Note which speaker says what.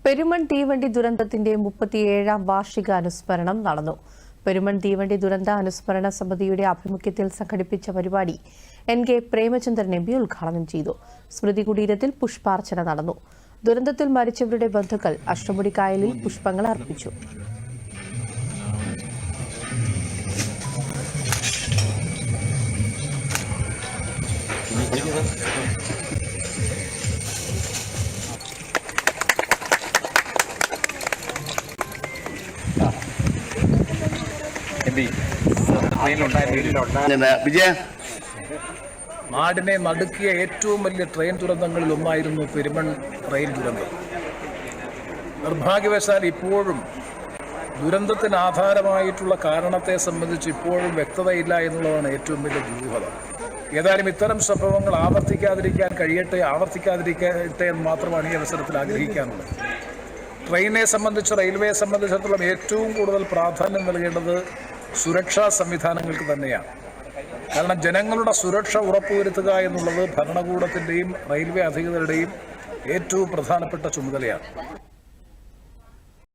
Speaker 1: പെരുമൺ തീവണ്ടി ദുരന്തത്തിന്റെ 37ാം വാർഷിക അനുസ്മരണം നടന്നു. പെരുമൺ തീവണ്ടി ദുരന്ത അനുസ്മരണ സമിതിയുടെ ആഭിമുഖ്യത്തിൽ സംഘടിപ്പിച്ച പരിപാടി NK പ്രേമചന്ദ്രൻ MP ഉദ്ഘാടനം ചെയ്തു. സ്മൃതി കുടീരത്തിൽ പുഷ്പാർച്ചന നടന്നു. ദുരന്തത്തിൽ മരിച്ചവരുടെ ബന്ധുക്കൾ അഷ്ടമുടിക്കായലിൽ പുഷ്പങ്ങൾ അർപ്പിച്ചു.
Speaker 2: നാടിനെ നടുക്കിയ ഏറ്റവും വലിയ ട്രെയിൻ ദുരന്തങ്ങളിൽ ഒന്നായിരുന്നു പെരുമൺ റെയിൽ ദുരന്തം. നിർഭാഗ്യവശാൽ ഇപ്പോഴും ദുരന്തത്തിന് ആധാരമായിട്ടുള്ള കാരണത്തെ സംബന്ധിച്ച് ഇപ്പോഴും വ്യക്തതയില്ല എന്നുള്ളതാണ് ഏറ്റവും വലിയ ദുരൂഹത. ഏതായാലും ഇത്തരം സംഭവങ്ങൾ ആവർത്തിക്കാതിരിക്കട്ടെ എന്ന് മാത്രമാണ് ഈ അവസരത്തിൽ ആഗ്രഹിക്കാനുള്ളത്. ട്രെയിനെ സംബന്ധിച്ച്, റെയിൽവേയെ സംബന്ധിച്ചിടത്തോളം ഏറ്റവും കൂടുതൽ പ്രാധാന്യം നൽകേണ്ടത് സുരക്ഷാ സംവിധാനങ്ങൾക്ക് തന്നെയാണ്. കാരണം ജനങ്ങളുടെ സുരക്ഷ ഉറപ്പുവരുത്തുക എന്നുള്ളത് ഭരണകൂടത്തിൻ്റെയും റെയിൽവേ അധികൃതരുടെയും ഏറ്റവും പ്രധാനപ്പെട്ട ചുമതലയാണ്.